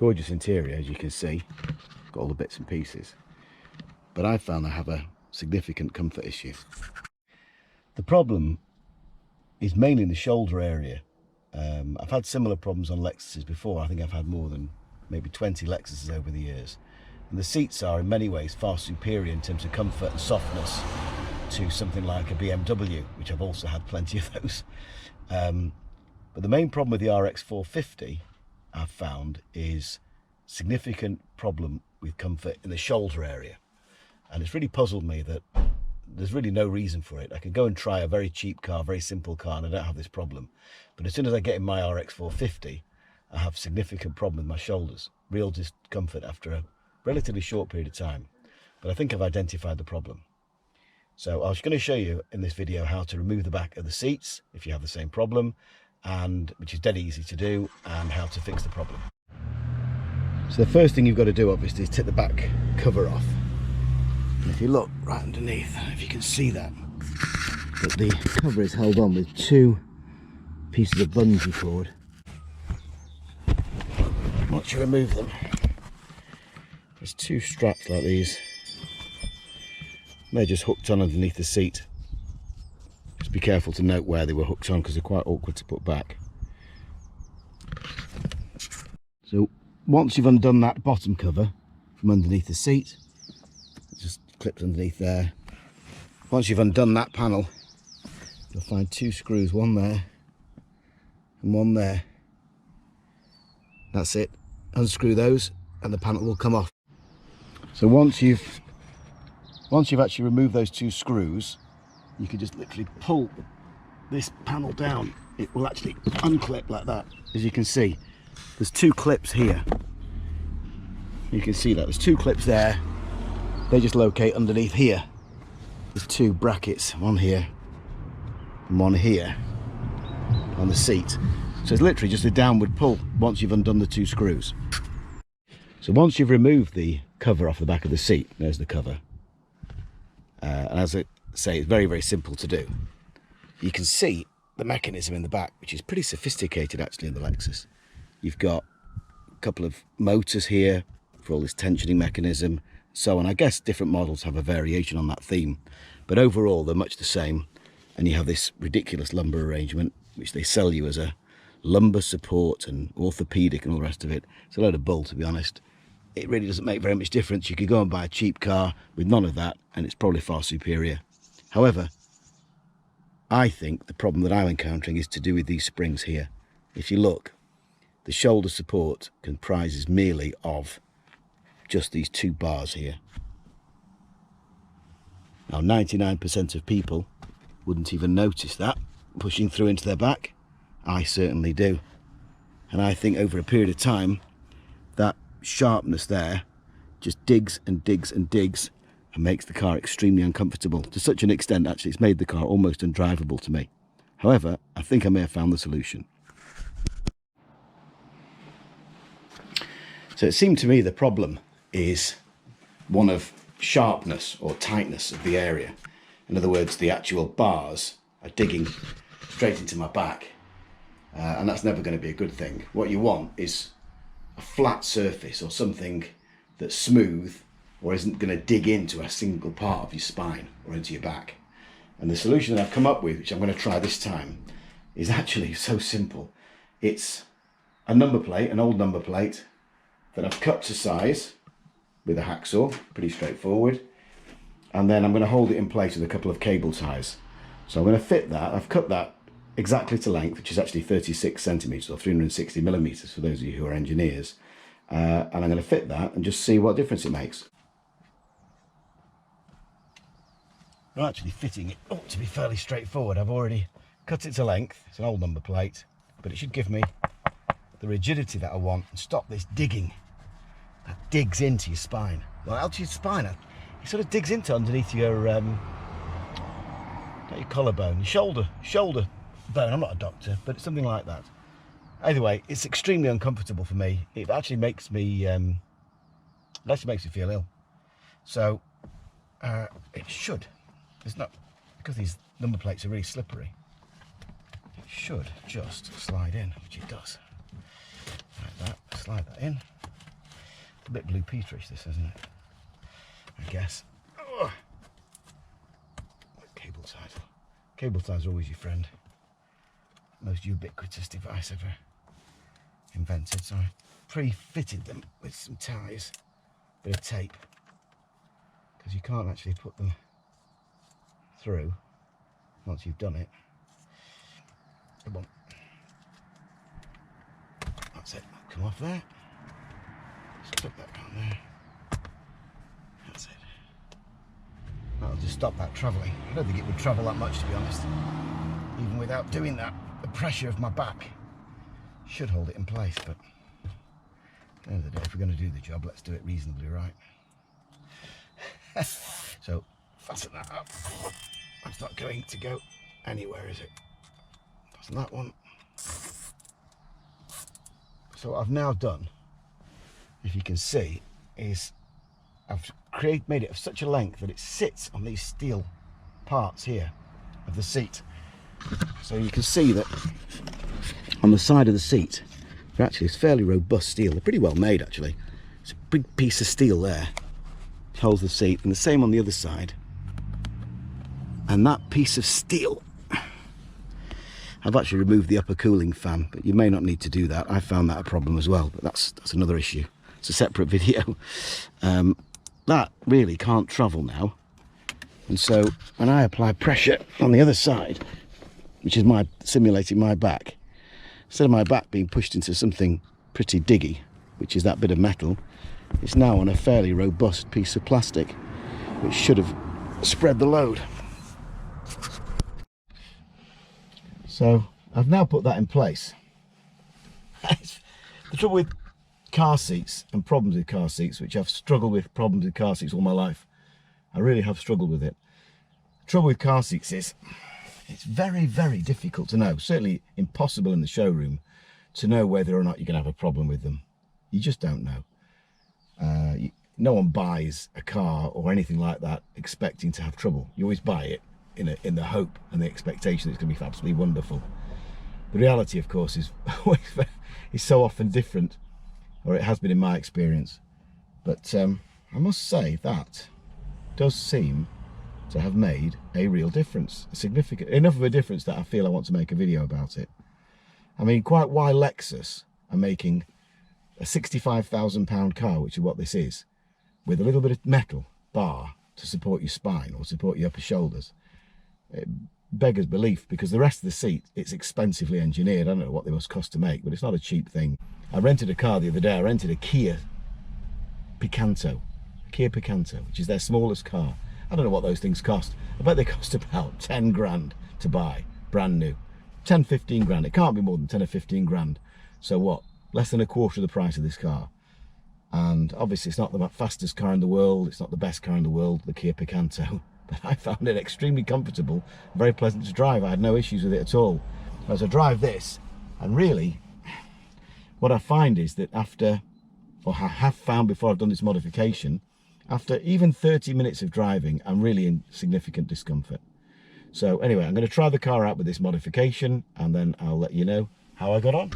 Gorgeous interior, as you can see. Got all the bits and pieces. But I found I have a significant comfort issue. The problem is mainly in the shoulder area. I've had similar problems on Lexuses before. I think I've had more than maybe 20 Lexuses over the years. And the seats are in many ways far superior in terms of comfort and softness to something like a BMW, which I've also had plenty of those. But the main problem with the RX450 I've found is significant problem with comfort in the shoulder area. And it's really puzzled me that there's really no reason for it. I can go and try a very cheap car, very simple car, and I don't have this problem. But as soon as I get in my RX450, I have significant problem with my shoulders. Real discomfort after a relatively short period of time. But I think I've identified the problem. So I was going to show you in this video how to remove the back of the seats if you have the same problem, and which is dead easy to do, and how to fix the problem. So the first thing you've got to do obviously is take the back cover off. And if you look right underneath, if you can see that the cover is held on with two pieces of bungee cord. Once you remove them, there's two straps like these. They're just hooked on underneath the seat. Just be careful to note where they were hooked on because they're quite awkward to put back. So once you've undone that bottom cover from underneath the seat, just clips underneath there. Once you've undone that panel, you'll find two screws, one there and one there. That's it. Unscrew those and the panel will come off. So once you've actually removed those two screws, you can just literally pull this panel down. It will actually unclip like that. As you can see, there's two clips here. You can see that there's two clips there. They just locate underneath here. There's two brackets, one here and one here on the seat. So it's literally just a downward pull once you've undone the two screws. So once you've removed the cover off the back of the seat, there's the cover. And as I say, it's very, very simple to do. You can see the mechanism in the back, which is pretty sophisticated actually in the Lexus. You've got a couple of motors here for all this tensioning mechanism. So, and I guess different models have a variation on that theme, but overall they're much the same. And you have this ridiculous lumbar arrangement, which they sell you as a lumbar support and orthopedic and all the rest of it. It's a load of bull, to be honest. It really doesn't make very much difference. You could go and buy a cheap car with none of that, and it's probably far superior. However, I think the problem that I'm encountering is to do with these springs here. If you look, the shoulder support comprises merely of just these two bars here. Now 99% of people wouldn't even notice that pushing through into their back. I certainly do. And I think over a period of time, that sharpness there just digs and digs and digs and makes the car extremely uncomfortable. To such an extent, actually, it's made the car almost undrivable to me. However, I think I may have found the solution. So it seemed to me the problem is one of sharpness or tightness of the area. In other words, the actual bars are digging straight into my back, and that's never going to be a good thing. What you want is a flat surface or something that's smooth or isn't going to dig into a single part of your spine or into your back. And the solution that I've come up with, which I'm going to try this time, is actually so simple. It's a number plate, an old number plate, that I've cut to size with a hacksaw, pretty straightforward. And then I'm going to hold it in place with a couple of cable ties. So I'm going to fit that. I've cut that exactly to length, which is actually 36 centimeters or 360 millimeters for those of you who are engineers. And I'm going to fit that and just see what difference it makes. Well, actually fitting it ought to be fairly straightforward. I've already cut it to length. It's an old number plate, but it should give me the rigidity that I want and stop this digging that digs into your spine. Well, out to your spine, it sort of digs into underneath your not your collarbone, your shoulder bone. I'm not a doctor, but it's something like that. Either way, it's extremely uncomfortable for me. It actually makes me feel ill. So it should. It's not, because these number plates are really slippery. It should just slide in, which it does. Like that. Slide that in. a bit Blue Peterish, this, isn't it? I guess. Ugh. Cable ties. Cable ties are always your friend. Most ubiquitous device ever invented. So I pre-fitted them with some ties, bit of tape, because you can't actually put them through once you've done it. Come on. That's it. Come off there. Just tuck that down there. That's it. That'll just stop that travelling. I don't think it would travel that much, to be honest. Even without doing that, the pressure of my back should hold it in place, but at the end of the day, if we're going to do the job, let's do it reasonably right. So, fasten that up. That's not going to go anywhere, is it? Fasten that one. So what I've now done, if you can see, is I've made it of such a length that it sits on these steel parts here of the seat. So you can see that on the side of the seat, actually it's fairly robust steel. They're pretty well made, actually. It's a big piece of steel there, holds the seat, and the same on the other side. And that piece of steel, I've actually removed the upper cooling fan, but you may not need to do that. I found that a problem as well, but that's another issue. It's a separate video. That really can't travel now. And so when I apply pressure on the other side, which is simulating my back, instead of my back being pushed into something pretty diggy, which is that bit of metal, it's now on a fairly robust piece of plastic, which should have spread the load. So I've now put that in place. The trouble with car seats and problems with car seats, which I've struggled with problems with car seats all my life. I really have struggled with it. The trouble with car seats is it's very, very difficult to know, certainly impossible in the showroom, to know whether or not you're going to have a problem with them. You just don't know. No one buys a car or anything like that expecting to have trouble. You always buy it in the hope and the expectation that it's going to be absolutely wonderful. The reality, of course, is so often different, or it has been in my experience. But I must say that does seem to have made a real difference, significant enough of a difference that I feel I want to make a video about it. I mean, quite why Lexus are making a £65,000 car, which is what this is, with a little bit of metal bar to support your spine or support your upper shoulders, it beggars belief, because the rest of the seat, it's expensively engineered. I don't know what they must cost to make, but it's not a cheap thing. I rented a car the other day. I rented a Kia Picanto, which is their smallest car. I don't know what those things cost. I bet they cost about 10 grand to buy, brand new. 10, 15 grand. It can't be more than 10 or 15 grand. So what? Less than a quarter of the price of this car. And obviously it's not the fastest car in the world. It's not the best car in the world, the Kia Picanto. But I found it extremely comfortable, very pleasant to drive. I had no issues with it at all. As I drive this, and really, what I find is that after, or I have found before I've done this modification, after even 30 minutes of driving, I'm really in significant discomfort. So anyway, I'm going to try the car out with this modification, and then I'll let you know how I got on.